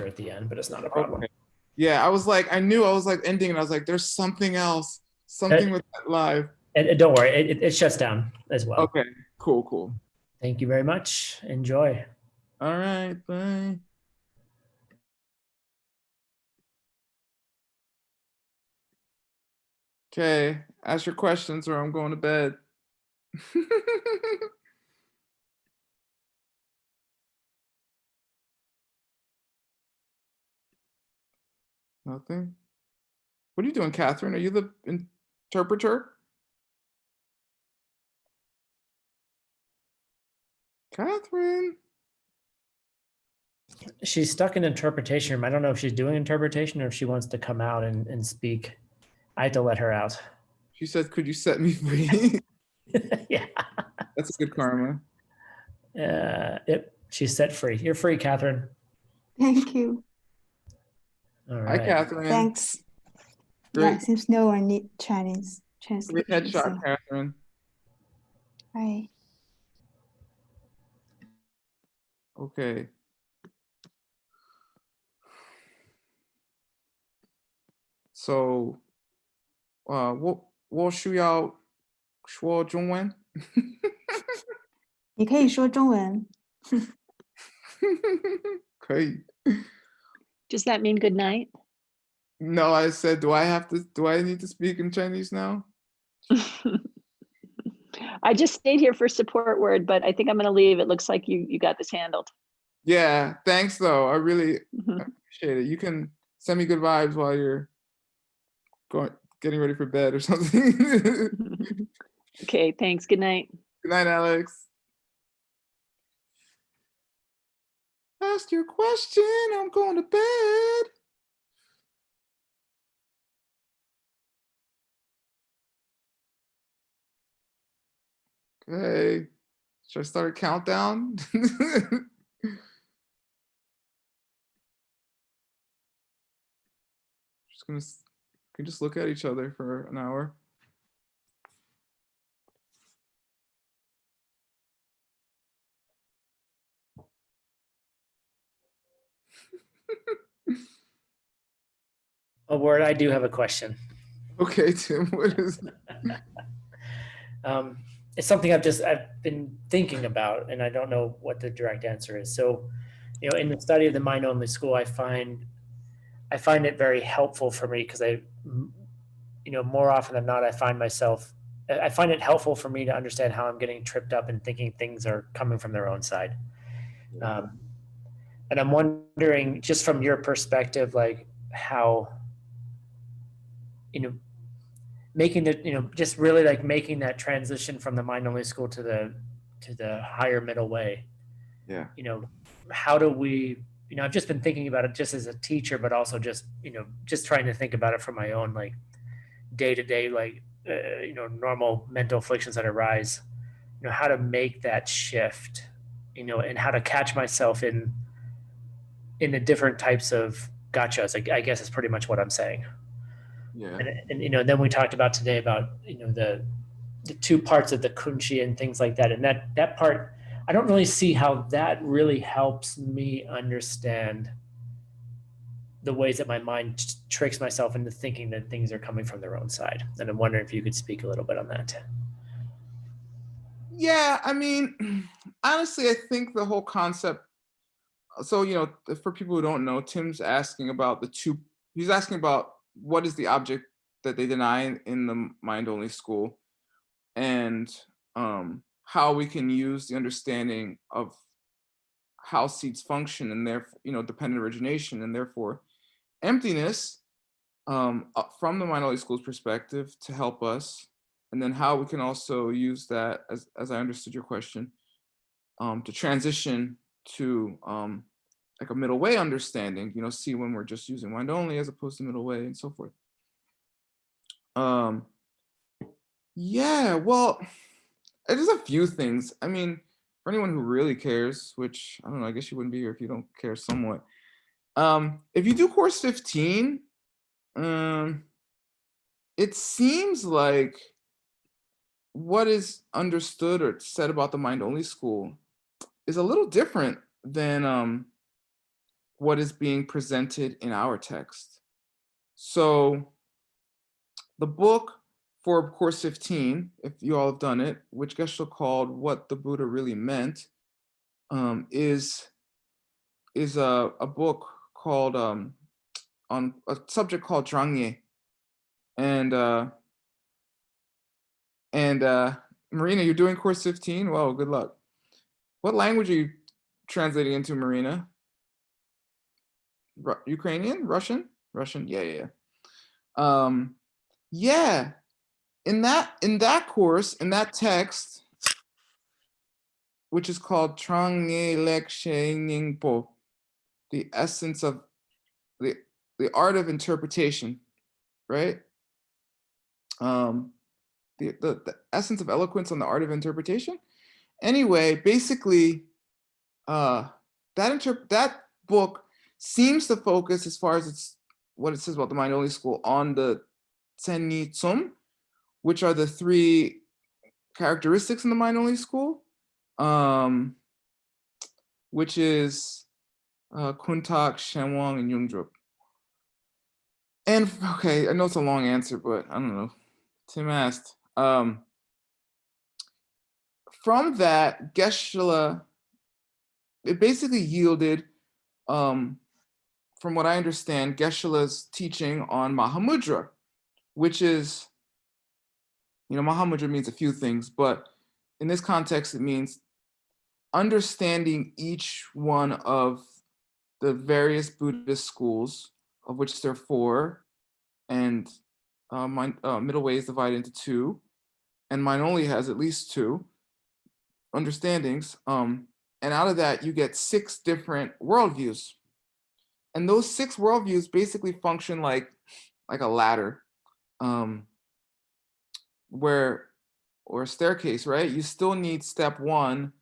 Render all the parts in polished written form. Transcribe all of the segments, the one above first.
at the end, but it's not a problem. Okay. Yeah, I was like ending, and I was like, there's something else, something with that live. And don't worry, it shuts down as well. Okay, cool. Thank you very much. Enjoy. All right, bye. Okay, ask your questions or I'm going to bed. Nothing. What are you doing, Catherine? Are you the interpreter? Catherine. She's stuck in interpretation room. I don't know if she's doing interpretation or if she wants to come out and speak. I had to let her out. She said, could you set me free? Yeah. That's a good karma. Yep. She's set free. You're free, Catherine. Thank you. All right. Hi, Catherine. Thanks. Great. Yeah, seems no one need Chinese translation. Great headshot, so. Catherine. Right. Okay. So, 我需要说中文。你可以说中文。可以。 Does that mean good night? No, I said, do I need to speak in Chinese now? I just stayed here for support word, but I think I'm going to leave. It looks like you got this handled. Yeah, thanks though. I really appreciate it. You can send me good vibes while you're getting ready for bed or something. Okay, thanks. Good night. Good night, Alex. Ask your question. I'm going to bed. Okay. Should I start a countdown? Can just look at each other for an hour. A word. I do have a question. Okay, Tim. What is it? It's something I've been thinking about, and I don't know what the direct answer is. So, in the study of the mind-only school, I find it very helpful for me because more often than not, I find it helpful for me to understand how I'm getting tripped up and thinking things are coming from their own side. And I'm wondering, just from your perspective, like how, making the, just really like making that transition from the mind-only school to the higher middle way. Yeah. How do we, I've just been thinking about it just as a teacher, but also just, just trying to think about it from my own like day-to-day, like, normal mental afflictions that arise, how to make that shift, and how to catch myself in the different types of gotchas. I guess is pretty much what I'm saying. Yeah. And then we talked about today about, the two parts of the kunchi and things like that. And that part, I don't really see how that really helps me understand the ways that my mind tricks myself into thinking that things are coming from their own side. And I'm wondering if you could speak a little bit on that. Yeah, I mean, honestly, I think the whole concept, so, for people who don't know, Tim's asking about he's asking about what is the object that they deny in the mind-only school, and how we can use the understanding of how seeds function and therefore, dependent origination and therefore emptiness from the mind-only school's perspective to help us, and then how we can also use that, as I understood your question, to transition to like a middle way understanding, see when we're just using mind only as opposed to middle way and so forth. Yeah, well, there's a few things. I mean, for anyone who really cares, which I don't know, I guess you wouldn't be here if you don't care somewhat. If you do course 15, it seems like what is understood or said about the mind only school is a little different than what is being presented in our text. So the book for course 15, if you all have done it, which Geshe called What the Buddha Really Meant, is a book called on a subject called Zhangye. And Marina, you're doing course 15? Well, good luck. What language are you translating into, Marina? Ukrainian? Russian? Russian? Yeah. Yeah. In that course, in that text, which is called Trangye Lekshe Ningpo, the essence of the art of interpretation, right? The essence of eloquence on the art of interpretation. Anyway, basically, that book seems to focus, as far as what it says about the mind only school, on the Tsenni Tsum, which are the 3 characteristics in the mind only school, which is Kuntak, Shenwang, and Yungdrup. And okay, I know it's a long answer, but I don't know. Tim asked. From that, Geshe, it basically yielded, from what I understand, Geshe-la's teaching on Mahamudra, which is, Mahamudra means a few things, but in this context, it means understanding each one of the various Buddhist schools, of which there are 4, and middle way is divided into 2, and mine only has at least 2 understandings. And out of that, you get 6 different worldviews. And those 6 worldviews basically function like a ladder, or a staircase, right? You still need step 1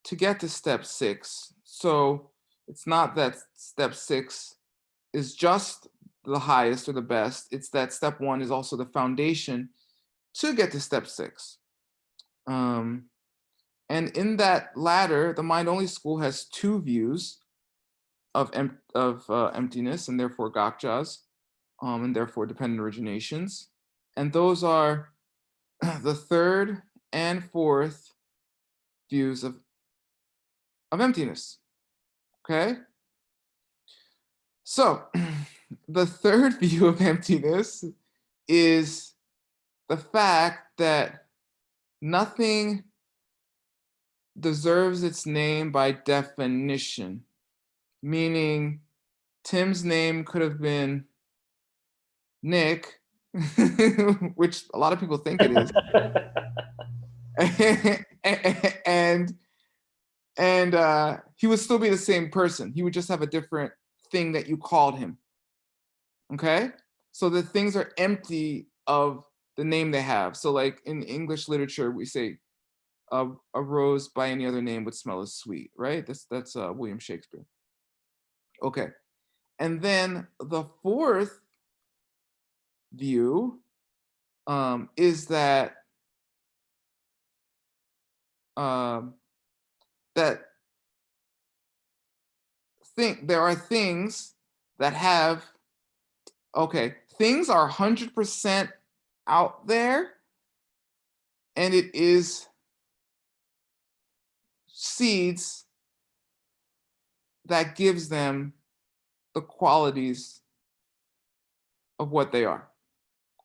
to get to step 6. So it's not that step 6 is just the highest or the best. It's that step 1 is also the foundation to get to step 6. And in that ladder, the mind only school has 2 views of emptiness, and therefore gakjas, and therefore dependent originations. And those are the 3rd and 4th views of emptiness. Okay? So the 3rd view of emptiness is the fact that nothing deserves its name by definition, meaning Tim's name could have been Nick, which a lot of people think it is. and he would still be the same person. He would just have a different thing that you called him. Okay? So the things are empty of the name they have. So like in English literature, we say a rose by any other name would smell as sweet, right? That's William Shakespeare. Okay. And then the 4th view is that there are things that have, things are 100% out there, and it is seeds that gives them the qualities of what they are.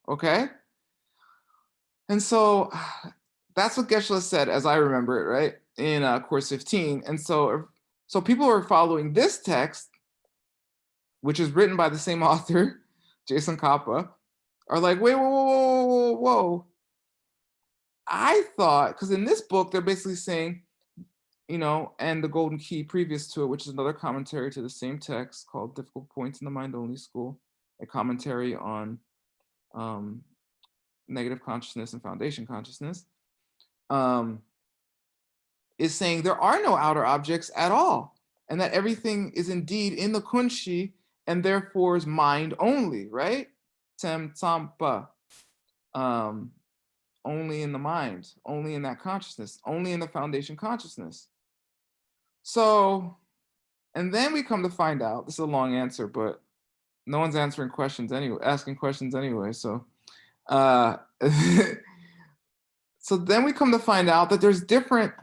Okay? And so that's what Geshe said, as I remember it, right? In course 15. And so people are following this text, which is written by the same author, Jason Kappa, are like, wait, whoa. I thought, because in this book, they're basically saying, and the Golden Key previous to it, which is another commentary to the same text called Difficult Points in the Mind Only School, a commentary on negative consciousness and foundation consciousness, is saying there are no outer objects at all, and that everything is indeed in the kunshi and therefore is mind only, right? Tem tsampa, only in the mind, only in that consciousness, only in the foundation consciousness. So, And then we come to find out, this is a long answer, but no one's answering questions anyway, asking questions anyway. So, uh, so then we come to find out that there's different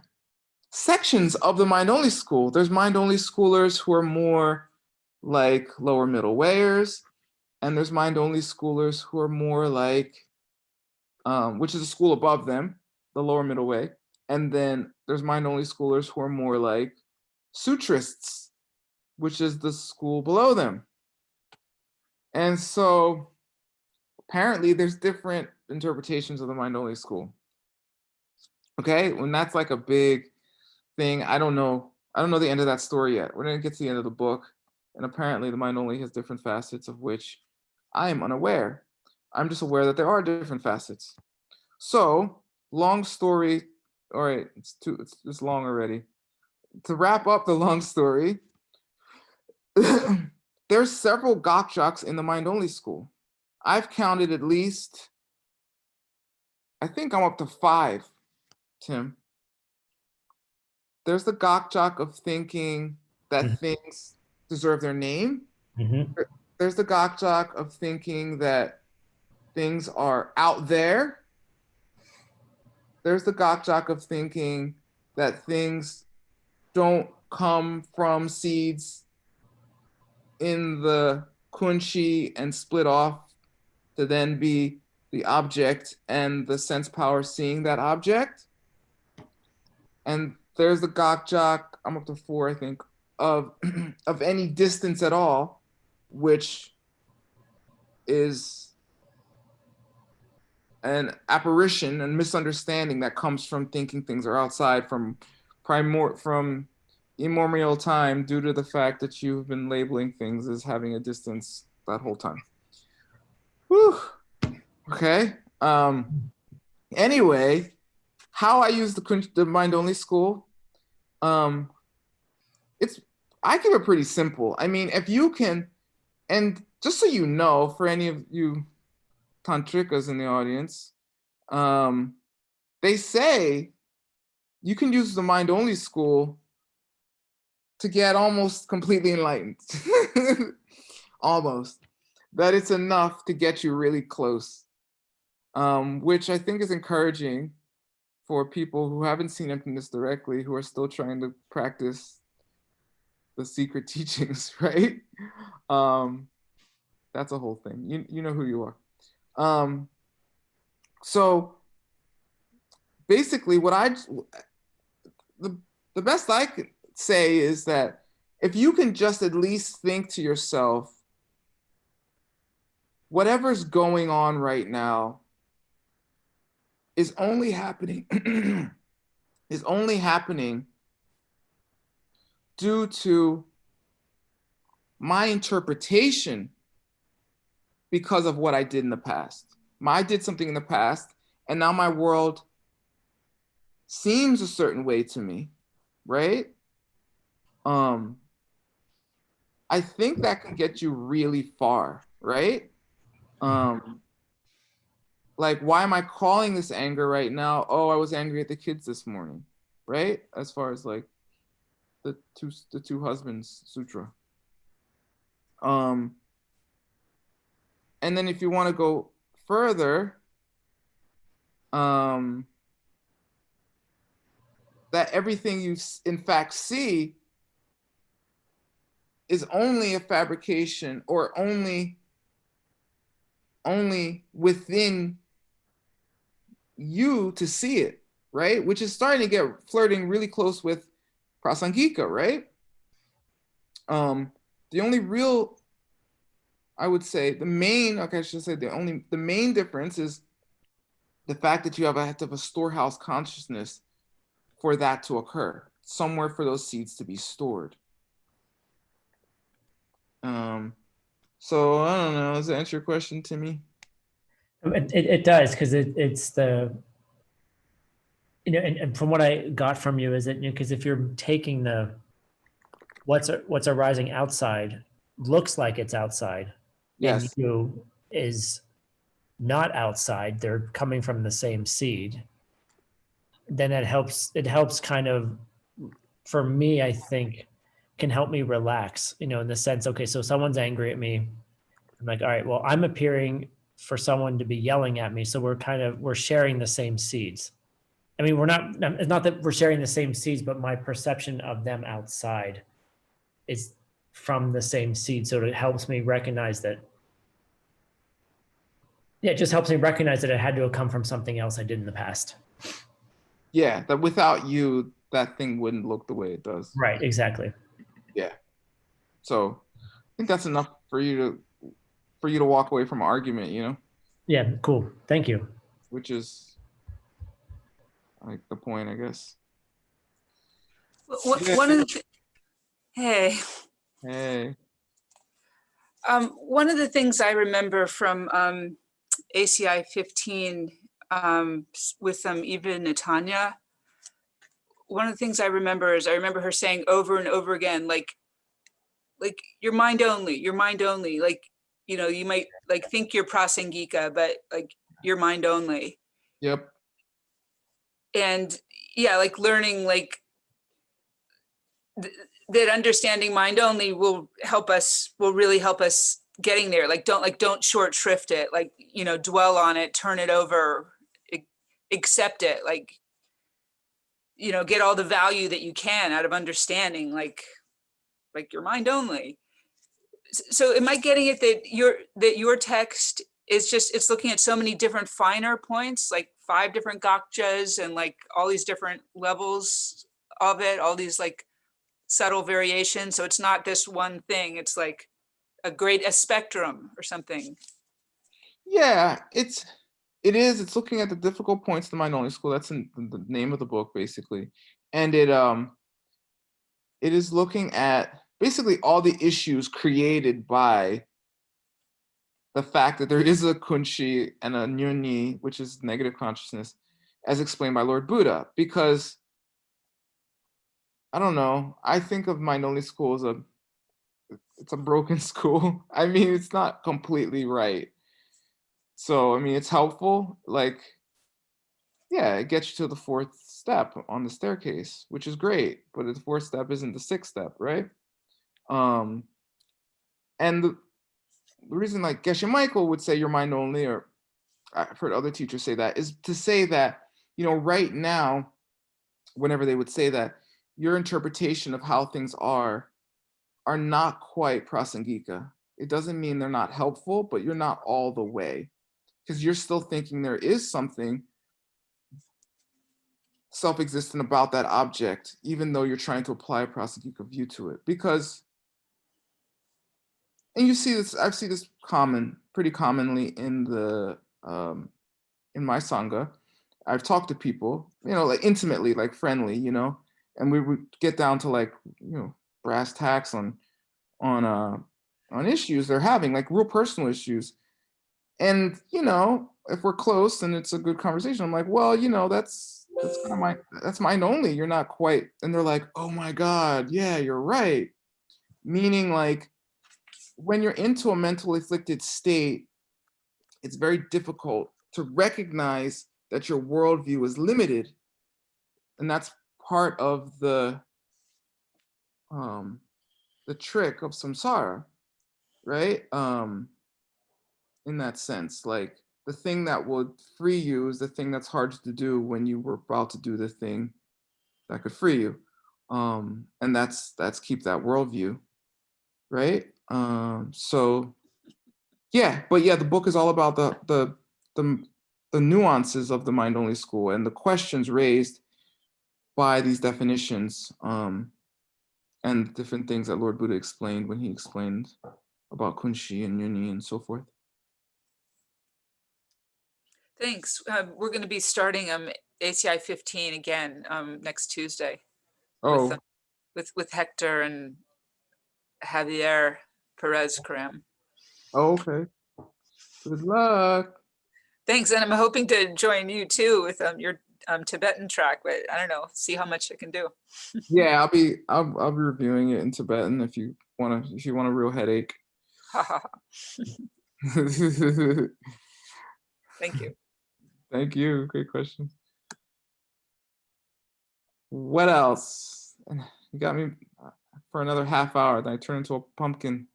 sections of the mind-only school. There's mind-only schoolers who are more like lower middle wayers, and there's mind-only schoolers who are more like, which is a school above them, the lower middle way. And then there's mind-only schoolers who are more like sutrists, which is the school below them. And so apparently there's different interpretations of the mind-only school. Okay, when that's like a big thing, I don't know the end of that story yet. We're gonna get to the end of the book, and apparently the mind-only has different facets of which I am unaware. I'm just aware that there are different facets. So, long story, all right, it's long already. To wrap up the long story, there's several Gokjaks in the mind-only school. I've counted at least, I think I'm up to 5, Tim. There's the Gokjak of thinking that things deserve their name. There's the Gokjak of thinking that things are out there. There's the Gokjak of thinking that things don't come from seeds in the kunshi and split off to then be the object and the sense power seeing that object. And there's the Gokjak, I'm up to 4, I think, of any distance at all, which is an apparition and misunderstanding that comes from thinking things are outside from immemorial time, due to the fact that you've been labeling things as having a distance that whole time. Whew. Okay. Anyway, how I use the mind-only school, I keep it pretty simple. I mean, if you can, and just so you know, for any of you tantrikas in the audience, they say you can use the mind-only school to get almost completely enlightened. Almost. That it's enough to get you really close, which I think is encouraging for people who haven't seen emptiness directly, who are still trying to practice the secret teachings, right? That's a whole thing. You know who you are. So basically the best I could say is that if you can just at least think to yourself, whatever's going on right now is only happening due to my interpretation because of what I did in the past. I did something in the past, and now my world seems a certain way to me, right? I think that can get you really far, right? Like, why am I calling this anger right now? Oh, I was angry at the kids this morning, right? As far as like the two husbands sutra. And then if you want to go further, that everything you in fact see is only a fabrication, or only within you to see it, right? Which is starting to get flirting really close with Prasangika, right? The only real, I would say, the main difference is the fact that you have to have a storehouse consciousness for that to occur, somewhere for those seeds to be stored. So I don't know, does that answer your question, Timmy? It does, because it's the, and from what I got from you is that, because if you're taking the what's arising outside looks like it's outside, Yes. and you is not outside, they're coming from the same seed, then it helps kind of, for me, I think, can help me relax, you know, in the sense, okay, so someone's angry at me. I'm like, all right, well, I'm appearing for someone to be yelling at me. So we're sharing the same seeds. I mean, it's not that we're sharing the same seeds, but my perception of them outside is from the same seed. So it helps me recognize that. Yeah, it just helps me recognize that it had to have come from something else I did in the past. Yeah, that without you, that thing wouldn't look the way it does. Right, exactly. Yeah. So I think that's enough for you to walk away from an argument, you know, Yeah, cool. Thank you. which is like the point, I guess. Yeah. One of the hey, Hey. one of the things I remember from ACI 15 with Eva Netanya, one of the things I remember is I remember her saying over and over again, like your mind only, like, you know, you might like think you're Prasangika, but like your mind only. Yep. And yeah, like learning like that understanding mind only will really help us getting there. Like don't short shrift it, like, you know, dwell on it, turn it over, accept it, like, you know, get all the value that you can out of understanding, like your mind only. So am I getting it that your text is just, it's looking at so many different finer points, like 5 different gokjas and like all these different levels of it, all these like subtle variations. So it's not this one thing, it's like a spectrum or something. Yeah, it's looking at the difficult points of the mind only school. That's in the name of the book, basically. And it is looking at basically all the issues created by the fact that there is a kunshi and a nyuni, which is negative consciousness, as explained by Lord Buddha. Because I don't know, I think of mind only school as it's a broken school. I mean, it's not completely right. So, I mean, it's helpful. Like, yeah, it gets you to the 4th step on the staircase, which is great. But the 4th step isn't the 6th step, right? And the reason like Geshe Michael would say your mind only, or I've heard other teachers say that, is to say that, you know, right now, whenever they would say that, your interpretation of how things are not quite prasangika. It doesn't mean they're not helpful, but you're not all the way, because you're still thinking there is something self-existent about that object, even though you're trying to apply a prasangika view to it. Because, and you see this, I've seen this pretty commonly in the in my sangha. I've talked to people, you know, like intimately, like friendly, you know, and we would get down to like, you know, brass tacks on issues they're having, like real personal issues. And, you know, if we're close and it's a good conversation, I'm like, well, you know, that's kind of that's mind only. You're not quite. And they're like, oh my God, yeah, you're right. Meaning like when you're into a mentally afflicted state, it's very difficult to recognize that your worldview is limited. And that's part of the trick of samsara, right? In that sense, like the thing that would free you is the thing that's hard to do when you were about to do the thing that could free you. And that's keep that worldview, right? So yeah, but yeah, the book is all about the nuances of the mind only school and the questions raised by these definitions, and different things that Lord Buddha explained when he explained about kunshi and nyuni and so forth. Thanks. We're going to be starting ACI 15 again next Tuesday Oh, with Hector and Javier Perez Karam. okay. Good luck. Thanks, and I'm hoping to join you too with your Tibetan track, but I don't know, see how much I can do. Yeah, I'll be reviewing it in Tibetan if you want a real headache. Thank you. Thank you. Great question. What else? You got me. for another half hour. Then I turn into a pumpkin.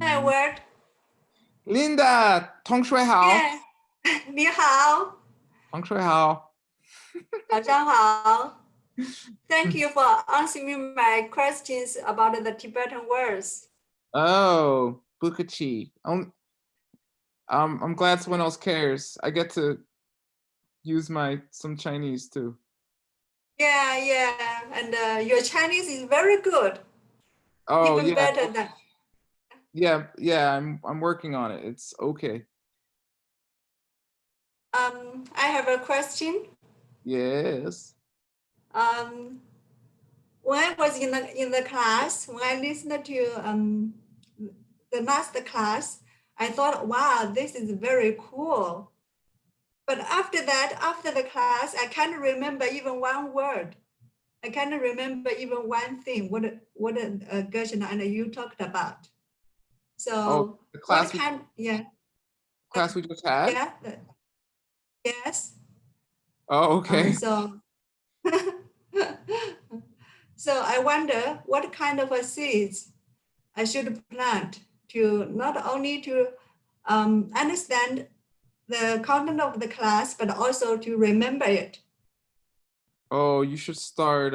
Hi, Word. Linda, 同学好， Yeah. 你好，同学好。早上好。Thank you for answering my questions about the Tibetan words. Oh, Bukachi. I'm glad someone else cares. I get to use some Chinese too. Yeah, and your Chinese is very good, Oh even yeah, better than. yeah. I'm working on it. It's okay. I have a question. Yes. When I was in the class, when I listened to the last class, I thought, wow, this is very cool. But after that, after the class, I can't remember even one word. I can't remember even one thing. What Gershon and you talked about. So Oh, the what class kind? Yeah, class we just had. yeah, yes. Oh, okay. So so I wonder what kind of a seeds I should plant to not only to understand the content of the class, but also to remember it. Oh, you should start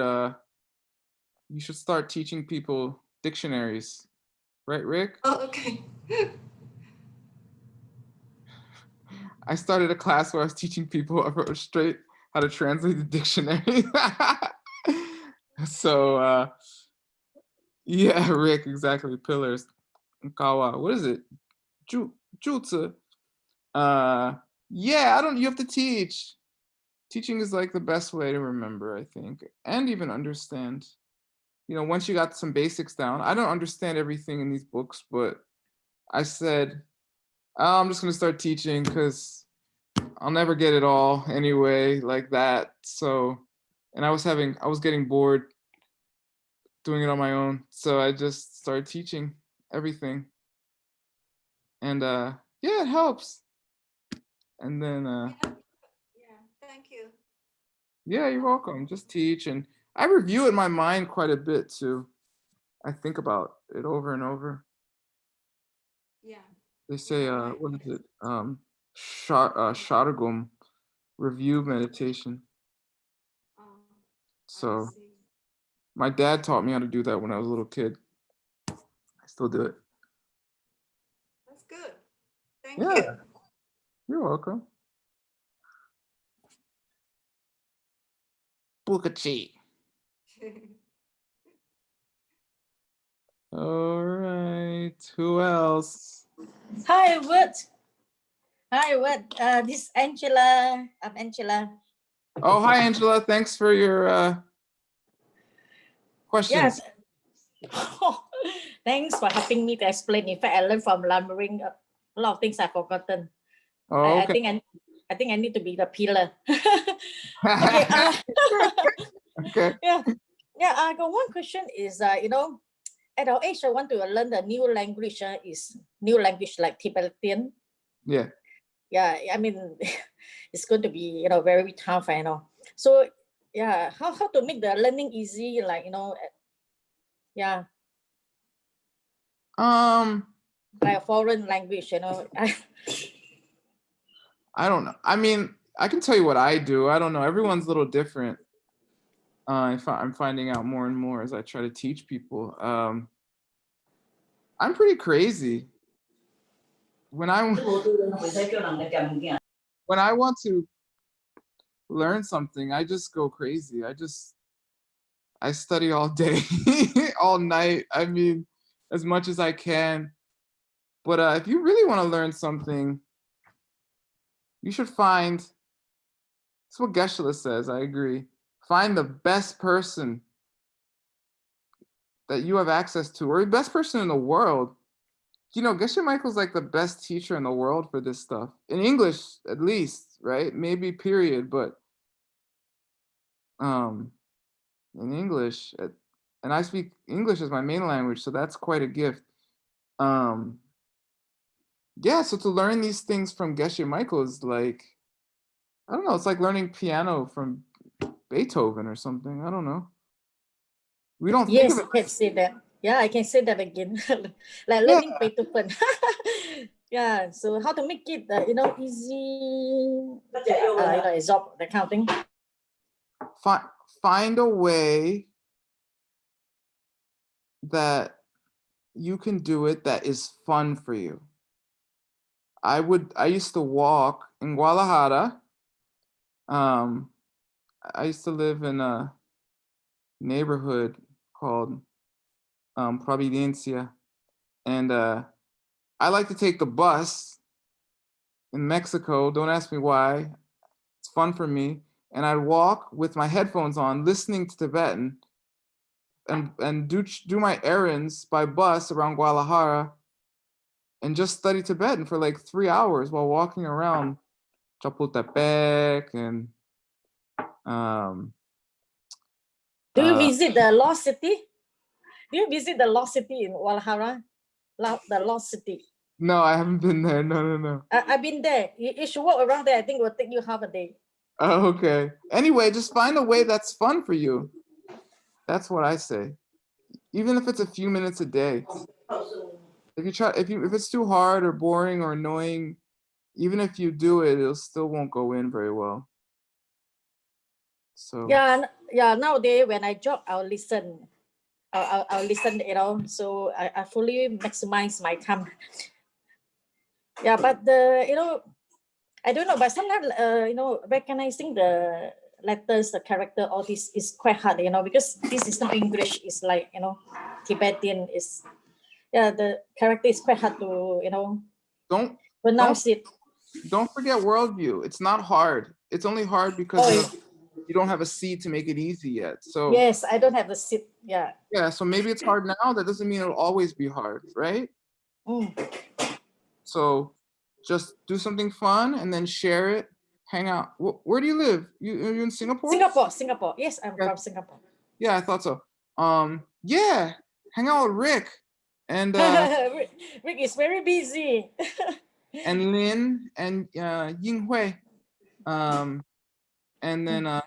teaching people dictionaries. Right, Rick? Oh, okay. I started a class where I was teaching people straight how to translate the dictionary. So yeah, Rick, exactly. Pillars. Kawa. What is it? Jutsu. Yeah, you have to teach. Teaching is like the best way to remember, I think, and even understand. Once you got some basics down, I don't understand everything in these books, but I said, oh, I'm just gonna start teaching because I'll never get it all anyway, like that. So, and I was getting bored doing it on my own. So I just started teaching everything. And yeah, it helps. And then Yeah, thank you. yeah, you're welcome. Just teach. And I review it in my mind quite a bit too. I think about it over and over. Yeah. They say, Yeah, right. what is it? Shatagum review meditation. I So see. my dad taught me how to do that when I was a little kid. I still do it. That's good. Thank Yeah, you're welcome. Bukachi. you. All right. Who else? Hi, Wood. Hi, Wood. This is Angela. I'm Angela. Oh, hi, Angela. Thanks for your questions. Yes. Thanks for helping me to explain. In fact, I learned from Lamering a lot of things I've forgotten. Oh, I okay. think I need to be the pillar. Okay. Okay. Yeah. I got one question is, at our age, I want to learn the new language. Is new language like Tibetan? Yeah. Yeah, I mean, it's going to be, very tough, I know. So yeah, how to make the learning easy, like, yeah, like a foreign language, I don't know. I mean, I can tell you what I do. I don't know. Everyone's a little different. I'm finding out more and more as I try to teach people. I'm pretty crazy. When I want to learn something, I just go crazy. I study all day, all night. I mean, as much as I can. But if you really want to learn something, you should find, that's what Geshe-la says, I agree. Find the best person that you have access to, or the best person in the world. Geshe Michael's like the best teacher in the world for this stuff. In English, at least, right? Maybe period, but in English, and I speak English as my main language, so that's quite a gift. Yeah, so to learn these things from Geshe Michael is like, I don't know, it's like learning piano from Beethoven or something. I don't know. We don't think Yes, of I it. can say that. Yeah, I can say that again. Like Yeah. learning Beethoven. Yeah, so how to make it, easy, absorb that kind of thing. Find a way that you can do it that is fun for you. I used to walk in Guadalajara. I used to live in a neighborhood called Providencia, and I like to take the bus in Mexico. Don't ask me why. It's fun for me. And I'd walk with my headphones on, listening to Tibetan, and do my errands by bus around Guadalajara, and just study Tibetan for like 3 hours while walking around Chapultepec and Do you uh, visit the Lost City? Do you visit the Lost City in Guadalajara? The Lost City. no, I haven't been there. No. I've been there. You should walk around there. I think it will take you half a day. Oh, okay. Anyway, just find a way that's fun for you. That's what I say. Even if it's a few minutes a day. If it's too hard or boring or annoying, even if you do it, it still won't go in very well. So Yeah. Nowadays when I jog, I'll listen. I'll listen. So I fully maximize my time. Yeah, but I don't know. But sometimes recognizing the letters, the character, all this is quite hard. Because this is not English. It's like Tibetan is. Yeah, the character is quite hard to pronounce it. don't forget worldview. It's not hard. It's only hard because you don't have a seed to make it easy yet. So yes, I don't have the seat. Yeah. Yeah, so maybe it's hard now. That doesn't mean it'll always be hard, right? So just do something fun and then share it. Hang out. Where do you live? You in Singapore? Singapore. Yes, I'm from Singapore. Yeah, I thought so. Yeah, hang out with Rick and Rick is very busy. and Lin and Ying Hui, and then how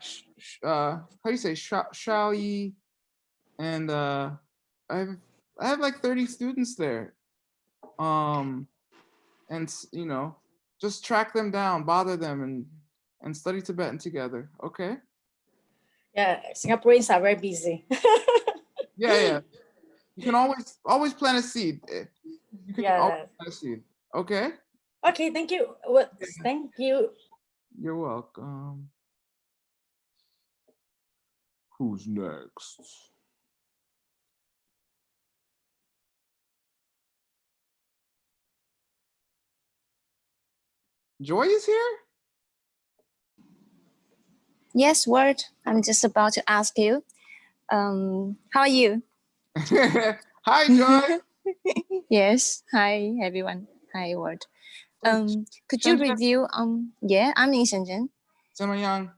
do you say Shao Yi, and I have like 30 students there. And just track them down, bother them, and study Tibetan together. Okay. Yeah, Singaporeans are very busy. Yeah. You can always plant a seed. You can always plant a seed. Okay. Okay, thank you. Thank you. You're welcome. Who's next? Joy is here? Yes, Word. I'm just about to ask you. How are you? Hi, Joy. Yes. Hi, everyone. Hi, Word. Could you review? Yeah, I'm in Shenzhen. 怎么样?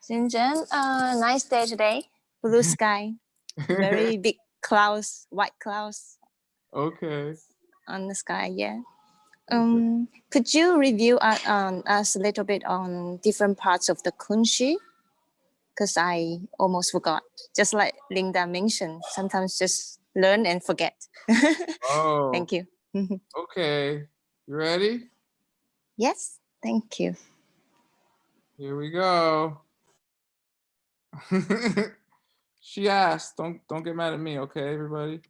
Shenzhen, nice day today. Blue sky, very big clouds, white clouds. Okay. On the sky, yeah. Could you review us a little bit on different parts of the Kunshi? Because I almost forgot. Just like Linda mentioned, sometimes just learn and forget. Oh. Thank you. Okay. You ready? Yes, thank you. Here we go. She asked. Don't get mad at me, okay, everybody?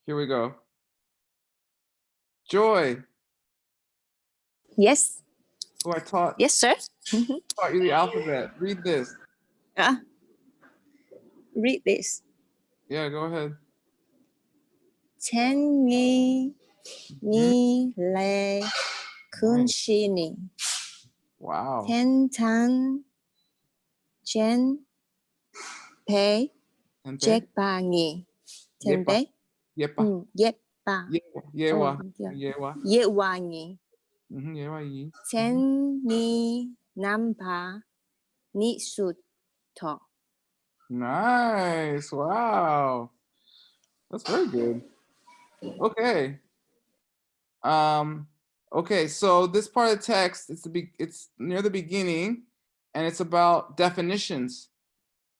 Here we go. Joy. Yes. Who I taught. Yes, sir. Taught you the alphabet. Read this. Read this. Yeah, go ahead. Chen ni ni le kun shi ni. Wow. Ten tan chen pe jack ba ni. Ten pe. Yepa. Yep ba. Yewa. Yewa ni. Yewa yi. Chen ni nam pa ni sut tall. Nice. Wow. That's very good. Okay. Okay, so this part of the text, it's near the beginning, and it's about definitions.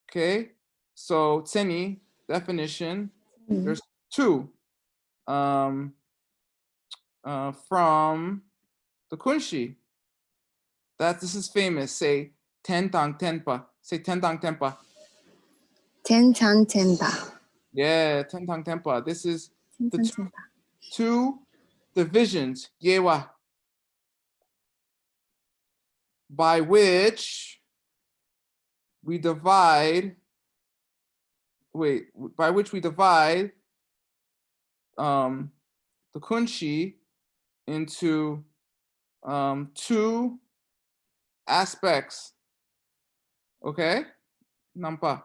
Okay, so tseni, definition. Mm. There's two. From the Kunshi. This is famous. Say tentang tenpa. Say tentang tenpa. Tentan tenpa. Yeah, tentang tenpa. This is the Tentan tenpa. two divisions, yewa, by which we divide. By which we divide the kunshi into two aspects. Okay, nampa.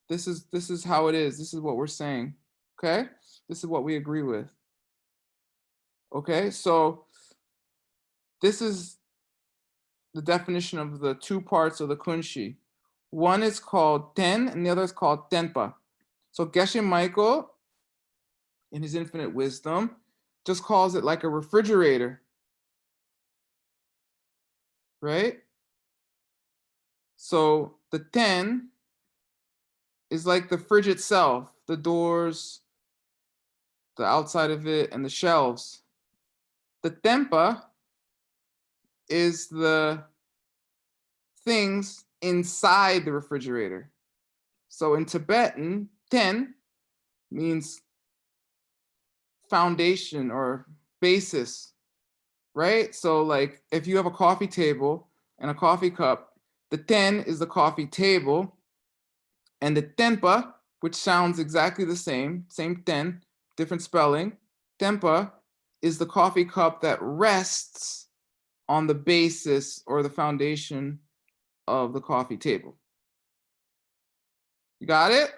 This is how it is. This is what we're saying. Okay, this is what we agree with. Okay, so this is the definition of the two parts of the kunshi. One is called ten, and the other is called tenpa. So Geshe Michael, in his infinite wisdom, just calls it like a refrigerator, right? So the 10 is like the fridge itself, the doors, the outside of it, and the shelves. The tempa is the things inside the refrigerator. So in Tibetan, 10 means foundation or basis, right? So like if you have a coffee table and a coffee cup, the 10 is the coffee table, and the tempa, which sounds exactly the same 10, different spelling. Tempa is the coffee cup that rests on the basis or the foundation of the coffee table. You got it?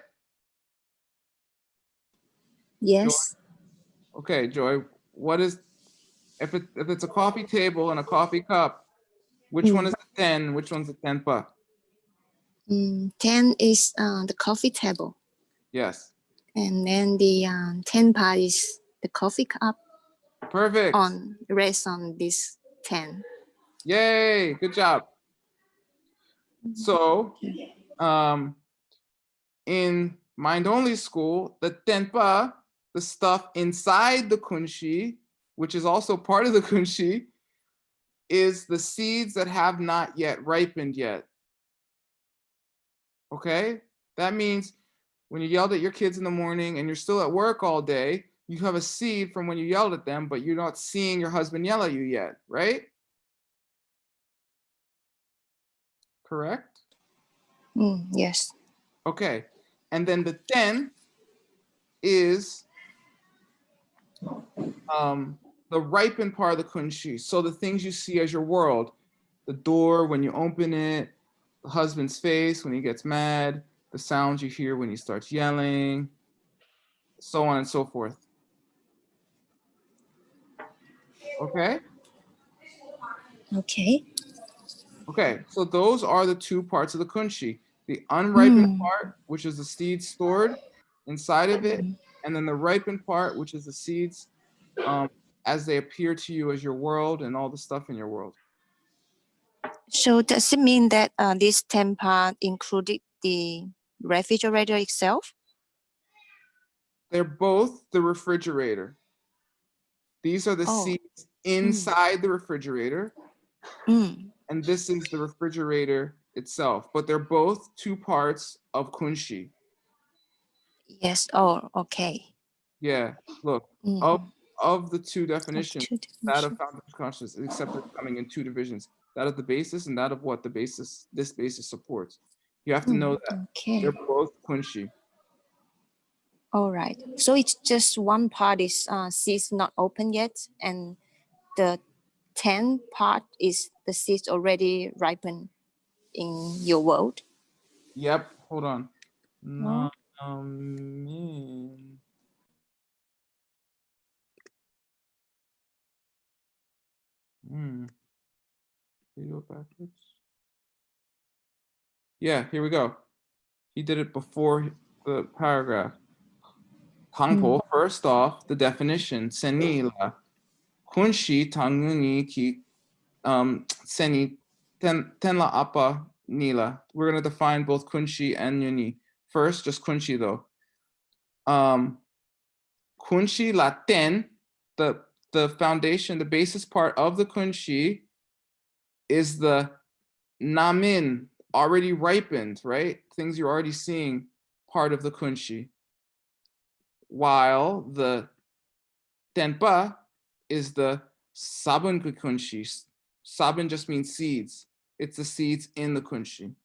Yes. Okay, Joy, what is, if it's a coffee table and a coffee cup, which one is the 10? Which one's the tenpa? 10 is the coffee table. Yes. And then the tenpa is the coffee cup Perfect. Rest on this 10. Yay, good job. So, in mind only school, the tenpa, the stuff inside the kunshi, which is also part of the kunshi, is the seeds that have not yet ripened yet. Okay? That means when you yelled at your kids in the morning and you're still at work all day, you have a seed from when you yelled at them, but you're not seeing your husband yell at you yet, right? Correct? Yes. Okay. And then the 10 is the ripened part of the kunshi. So the things you see as your world, the door when you open it, the husband's face when he gets mad, the sounds you hear when he starts yelling, so on and so forth. Okay? Okay. Okay, so those are the two parts of the kunshi. The unripened part, which is the seeds stored inside of it, and then the ripened part, which is the seeds as they appear to you as your world and all the stuff in your world. So does it mean that this tempa included the refrigerator itself? They're both the refrigerator. These are the seeds inside the refrigerator. And this is the refrigerator itself, but they're both two parts of kunshi. Yes. Oh, okay. Yeah, look, of the two definitions, that of foundation consciousness, except it's coming in two divisions, that of the basis and that of what this basis supports. You have to know that they're both kunshi. All right. So it's just one part is seeds not open yet, and the 10 part is the seeds already ripened in your world. Yep. Hold on. Did you go backwards? Yeah, here we go. He did it before the paragraph. 당포, first off, the definition. senila. kunshi 당연히 기 seni tenla apa nila. We're gonna define both kunshi and yuni. First, just kunshi though. Kunshi laten, the foundation, the basis part of the kunshi is the namin, already ripened, right? Things you're already seeing, part of the kunshi. While the tenpa is the sabun kunshi. Sabun just means seeds. It's the seeds in the kunshi.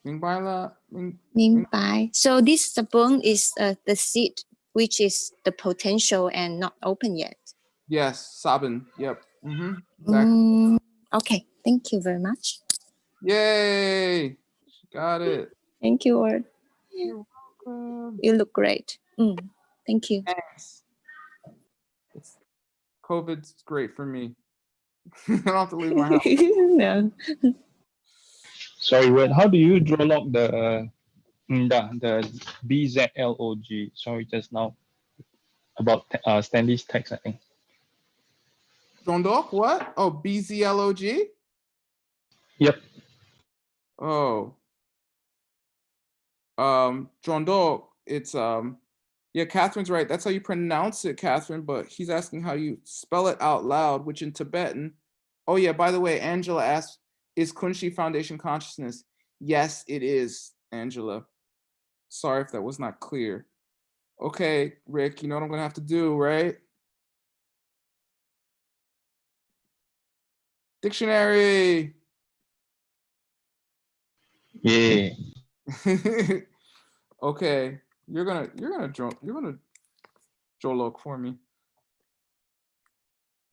So this sabun is the seed, which is the potential and not open yet. Yes, sabun. Yep. Exactly. Okay, thank you very much. Yay! She got it. Thank you, Word. You're welcome. You look great. Thank you. Thanks. COVID's great for me. I don't have to leave my house. No. Sorry, Word, how do you draw log the BZLOG? Sorry, just now about Stanley's text, I think. Jondok, what? Oh, BZLOG? Yep. Oh. Jondok, it's yeah, Catherine's right. That's how you pronounce it, Catherine, but he's asking how you spell it out loud, which in Tibetan. Oh yeah, by the way, Angela asked, is Kunshi Foundation consciousness? Yes, it is, Angela. Sorry if that was not clear. Okay, Rick, you know what I'm gonna have to do, right? Dictionary. Yeah. Okay, you're gonna jolok for me.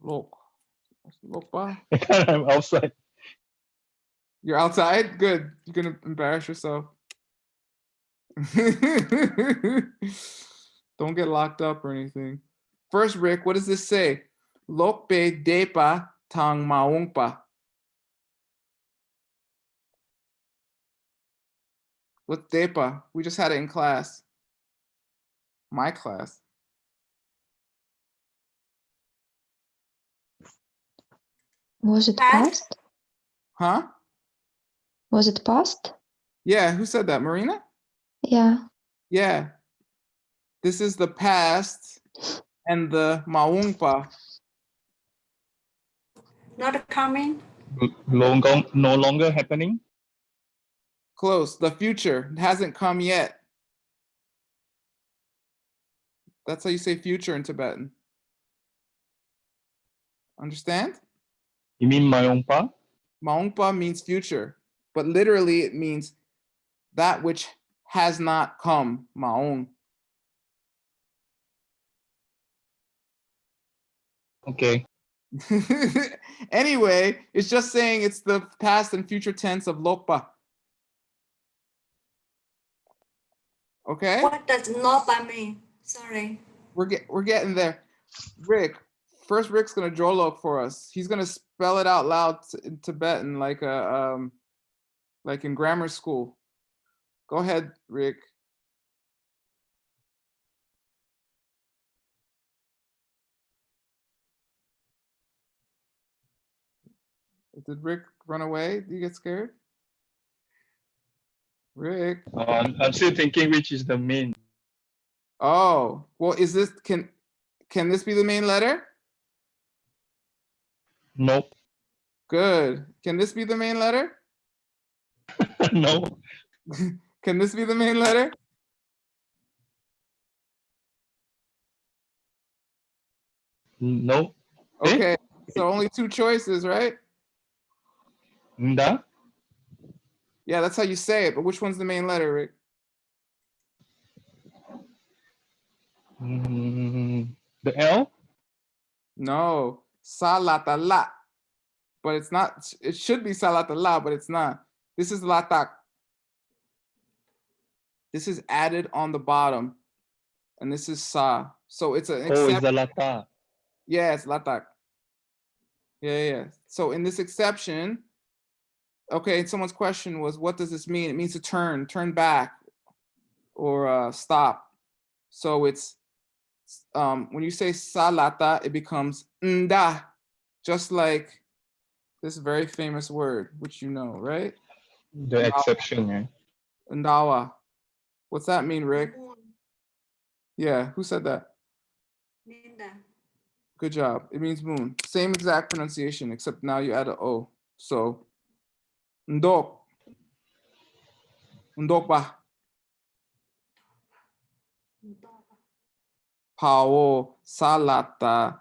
Look, I'm outside. You're outside? Good. You're gonna embarrass yourself. Don't get locked up or anything. First, Rick, what does this say? Lokpe depa tang maungpa. What's depa? We just had it in class. My class. Was it Past? past? Huh? Was it past? Yeah, who said that? Marina? Yeah. Yeah. This is the past and the maungpa. Not coming. No longer happening. Close. The future hasn't come yet. That's how you say future in Tibetan. Understand? You mean Mayongpa? Maungpa means future, but literally it means that which has not come. Maung. Okay. Anyway, it's just saying it's the past and future tense of Lokpa. Okay? What does Lopa mean? Sorry. We're getting there. Rick, first Rick's gonna jolok for us. He's gonna spell it out loud in Tibetan like in grammar school. Go ahead, Rick. Did Rick run away? Did you get scared? Rick. I'm still thinking which is the main. Oh, well, is this can this be the main letter? Nope. Good. Can this be the main letter? No. Can this be the main letter? No. Okay, so only two choices, right? Nda? Yeah, that's how you say it, but which one's the main letter, Rick? The L? No, salatala. But it's not, it should be salatala, but it's not. This is latak. This is added on the bottom. And this is sa. So it's an Oh, it's exception. the Lata. Yeah, it's latak. Yeah. So in this exception, okay, someone's question was, what does this mean? It means to turn back, or stop. So it's when you say salata, it becomes nda, just like this very famous word, which you know, right? The exception, right? Ndawa. What's that mean, Rick? Moon. Yeah, who said that? Linda. Good job. It means moon. Same exact pronunciation, except now you add an O. So, ndok. Ndokba. Pao salata.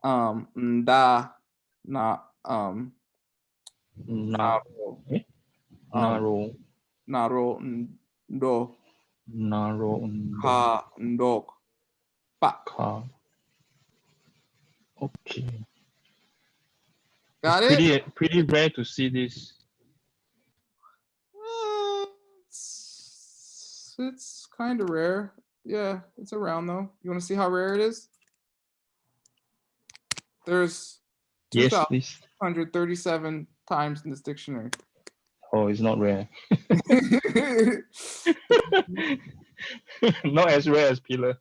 Nda. Na. Na, eh? Naro, Naro. Ndo. naro, Ka. Ndok. Pa. ka. Okay. Got it? Pretty rare to see this. It's kind of rare. Yeah, it's around though. You want to see how rare it is? There's Yes, please. 2,137 times in this dictionary. Oh, it's not rare. Not as rare as pillar.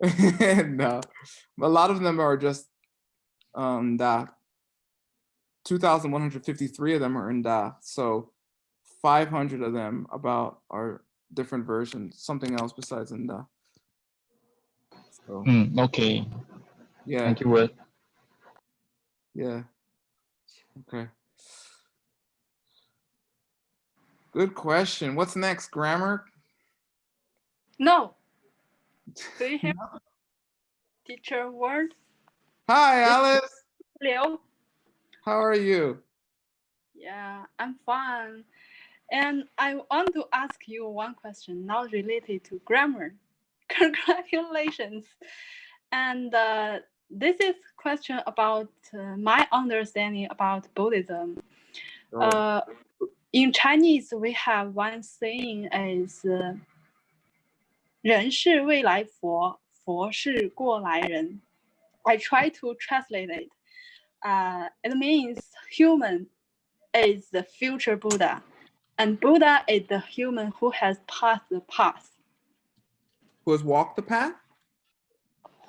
No, a lot of them are just da. 2,153 of them are in da. So 500 of them about are different versions, something else besides in da. So Okay. yeah. Thank you, Word. Yeah. Okay. Good question. What's next? Grammar? No. Do you have teacher word? Hi, Alice. Liu? How are you? Yeah, I'm fine. And I want to ask you one question, not related to grammar. Congratulations. And this is question about my understanding about Buddhism. In Chinese, we have one saying is 人是未来佛，佛是过来人. I try to translate it. It means human is the future Buddha, and Buddha is the human who has passed the path. Who has walked the path?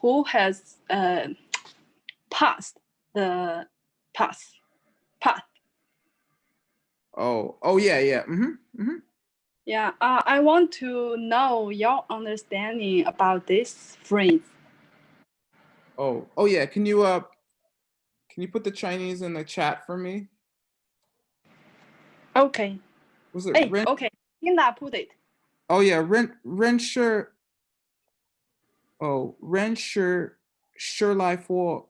Who has passed the path. Oh yeah. Yeah, I want to know your understanding about this phrase. Oh yeah. Can you put the Chinese in the chat for me? Okay. Was it Hey, Ren? okay. Linda put it. Oh yeah, Rensher. Oh, Rensher, Shirlai for.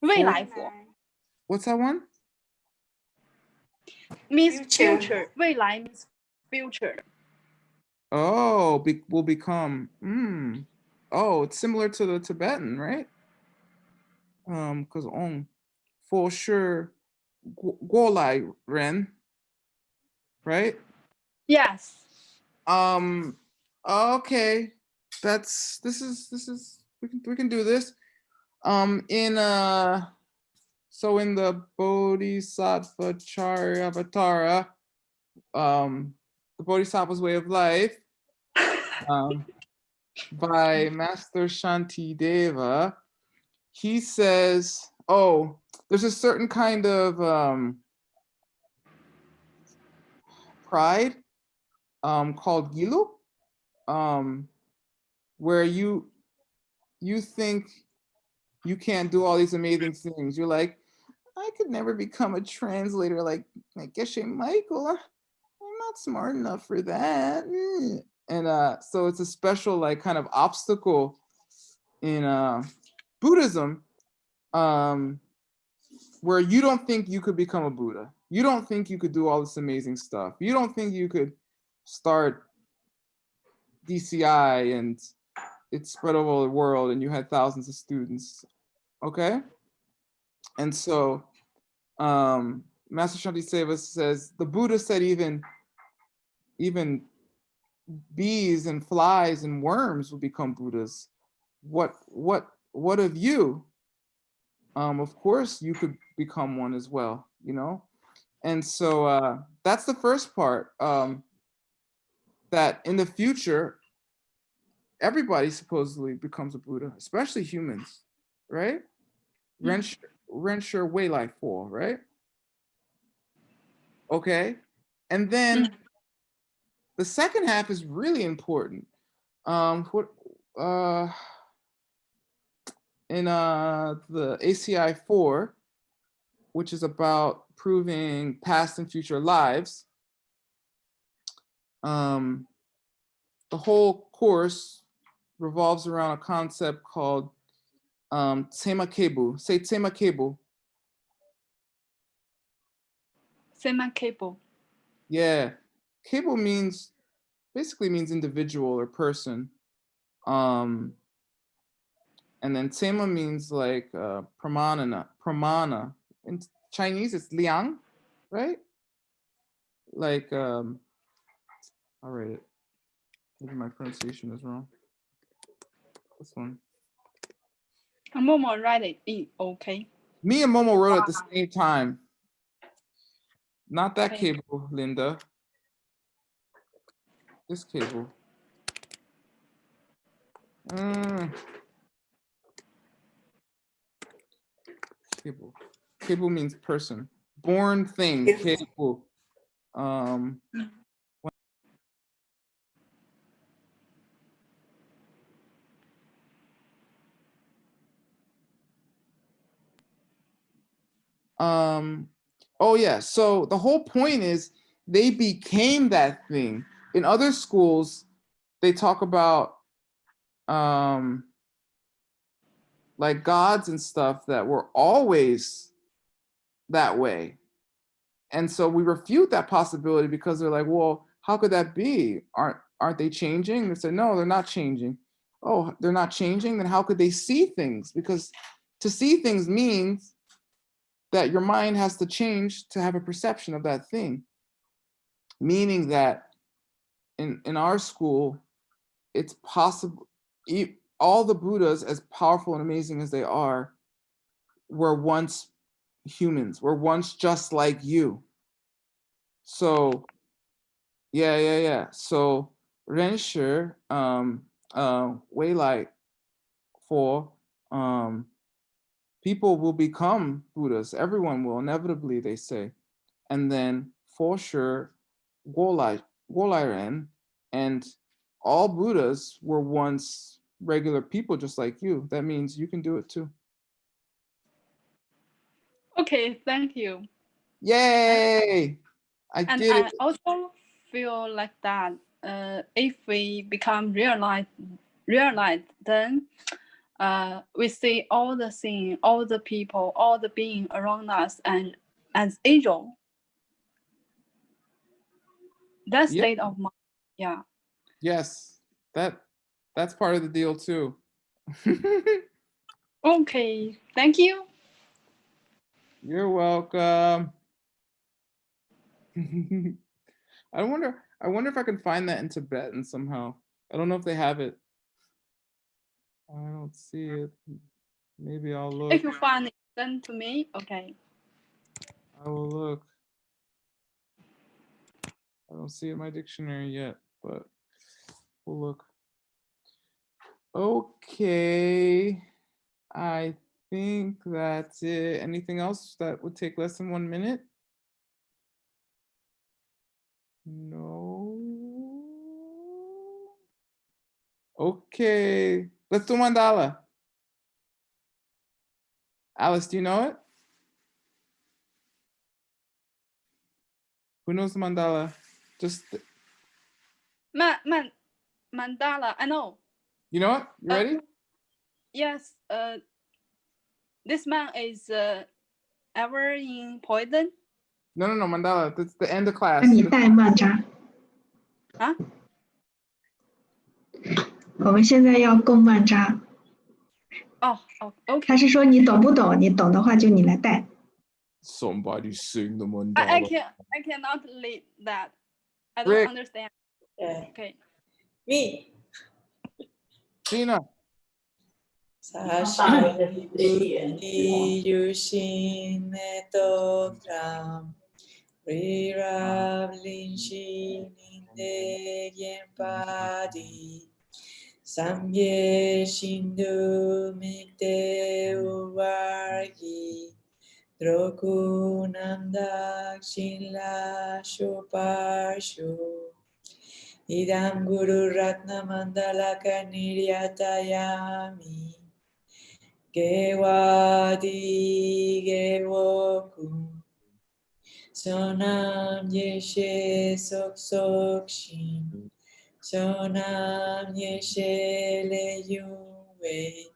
未来佛 What's that one? means Future. future. 未来 means future. Oh, will become. Oh, it's similar to the Tibetan, right? Because for sure, Guolai Ren, right? Yes. Okay, this is we can do this. So in the Bodhisattva Charyavatara, the Bodhisattva's Way of Life, by Master Shantideva, he says, oh, there's a certain kind of pride called Gilu, where you think you can't do all these amazing things. You're like, I could never become a translator like Geshe Michael. I'm not smart enough for that. And so it's a special like kind of obstacle in Buddhism, where you don't think you could become a Buddha. You don't think you could do all this amazing stuff. You don't think you could start DCI and it spread over the world and you had thousands of students. Okay? And so Master Shantideva says the Buddha said even bees and flies and worms will become Buddhas. What of you? of course you could become one as well, you know? And so that's the first part, that in the future, everybody supposedly becomes a Buddha, especially humans, right? Rensher Wei Lai Fo, right? Okay. And then the second half is really important. In the ACI 4, which is about proving past and future lives, the whole course revolves around a concept called Tsema Kebu. Say Tsema Kebu. Sema cable. Yeah. Kebu basically means individual or person. And then Tsema means like pramana. In Chinese, it's liang, right? Like, I'll write it. Maybe my pronunciation is wrong. This one. Momo write it. Okay. Me and Momo wrote at the same time. Not that Okay. cable, Linda. This cable. Cable. Cable means person. Born thing. Cable. Oh yeah, so the whole point is they became that thing. In other schools, they talk about like gods and stuff that were always that way. And so we refute that possibility because they're like, well, how could that be? Aren't they changing? They said, no, they're not changing. Oh, they're not changing? Then how could they see things? Because to see things means that your mind has to change to have a perception of that thing. Meaning that in our school, it's possible, all the Buddhas, as powerful and amazing as they are, were once humans, were once just like you. So, yeah. So Rensher, Wei Lai Fo, people will become Buddhas. Everyone will, inevitably, they say. And then for sure, Guolai Ren, and all Buddhas were once regular people just like you. That means you can do it too. Okay, thank you. Yay! I And did I it. also feel like that if we become realized, then we see all the things, all the people, all the being around us, and as angel. That Yeah. state of mind, yeah. Yes, that's part of the deal too. Okay, thank you. You're welcome. I wonder if I can find that in Tibetan somehow. I don't know if they have it. I don't see it. Maybe I'll look. If you find it, send to me. Okay. I will look. I don't see it in my dictionary yet, but we'll look. Okay. I think that's it. Anything else that would take less than 1 minute? No. Okay. Let's do mandala. Alice, do you know it? Who knows the mandala? Just Mandala, I know. you know it? You ready? Yes, this man is ever in poison? No, mandala. That's the end of class. 那你带曼扎。啊？我们现在要供曼扎。哦 ，OK。他是说你懂不懂？你懂的话就你来带。Somebody sing the mandala. I cannot read that. I don't Rick. understand. Yeah. Okay. Me. Gina. Sashati Yushin Netokram Rirab Linshin Yempadi Samye Shindu Mikte Uvargi Drokunam Dakshinla Shoparshu Idam Guru Ratna Mandalaka Niryatayami Gewadi Gewoku Sonam Yeshe Sok Sokshin Sonam Yeshe Le Yuwe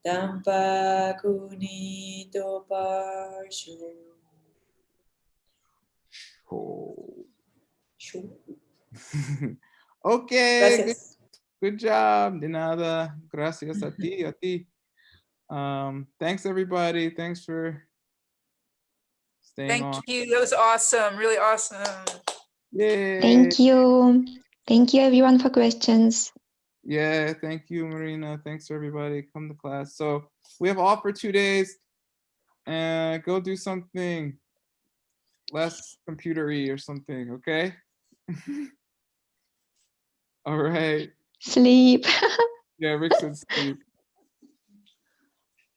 Tampa Kunito Parshu Okay, Gracias. good job, de nada. Gracias a ti. Thanks everybody. Thanks for staying on. Thank you. That was awesome. Really awesome. Yay. Thank you. Thank you everyone for questions. Yeah, thank you, Marina. Thanks everybody. Come to class. So we have off for 2 days. Go do something less computery or something, okay? All right. Sleep. Yeah, Rick said sleep.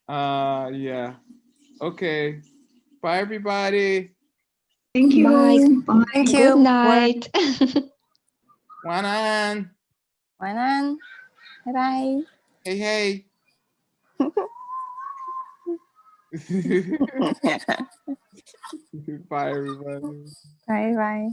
Yeah. Okay. Bye everybody. Thank you. Bye. Bye. Thank you. Good night. Wanan. Wanan. Bye bye. Hey. Bye everybody. Bye bye.